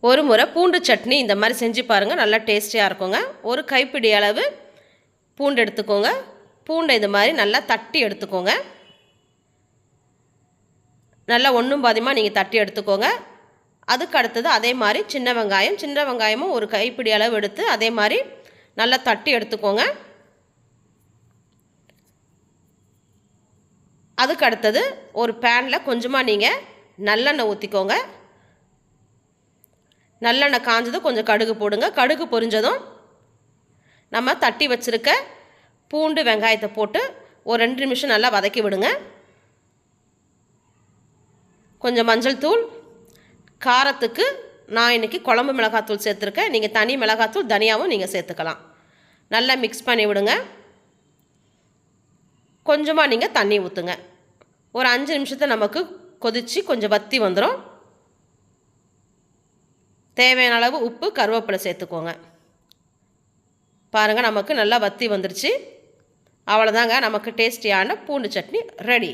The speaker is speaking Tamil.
ஒரு முறை பூண்டு சட்னி இந்த மாதிரி செஞ்சு பாருங்கள், நல்லா டேஸ்டியாக இருக்குங்க. ஒரு கைப்பிடி அளவு பூண்டு எடுத்துக்கோங்க. பூண்டை இது மாதிரி நல்லா தட்டி எடுத்துக்கோங்க. நல்லா ஒன்றும் பாதியமாக நீங்கள் தட்டி எடுத்துக்கோங்க. அதுக்கு அடுத்தது அதே மாதிரி சின்ன வெங்காயமும் ஒரு கைப்பிடி அளவு எடுத்து அதே மாதிரி நல்லா தட்டி எடுத்துக்கோங்க. அதுக்கு அடுத்தது ஒரு பேனில் கொஞ்சமாக நீங்கள் நல்லெண்ணெய் ஊற்றிக்கோங்க. நல்லெண்ணெய் காஞ்சதும் கொஞ்சம் கடுகு போடுங்க. கடுகு பொரிஞ்சதும் நம்ம தட்டி வச்சுருக்க பூண்டு வெங்காயத்தை போட்டு ஒரு 2 நிமிஷம் நல்லா வதக்கி விடுங்க. கொஞ்சம் மஞ்சள் தூள், காரத்துக்கு நான் இன்றைக்கி குழம்பு மிளகாத்தூள் சேர்த்துருக்கேன். நீங்கள் தனி மிளகாத்தூள் தனியாகவும் நீங்கள் சேர்த்துக்கலாம். நல்லா மிக்ஸ் பண்ணி விடுங்க. கொஞ்சமாக நீங்கள் தண்ணி ஊற்றுங்க. ஒரு 5 நிமிஷத்தை நமக்கு கொதித்து கொஞ்சம் வற்றி வந்துடும். தேவையான அளவு உப்பு, கருவேப்பிலை சேர்த்துக்கோங்க. பாருங்கள், நமக்கு நல்லா வற்றி வந்துருச்சு. அவ்வளோதாங்க, நமக்கு டேஸ்டியான பூண்டு சட்னி ரெடி.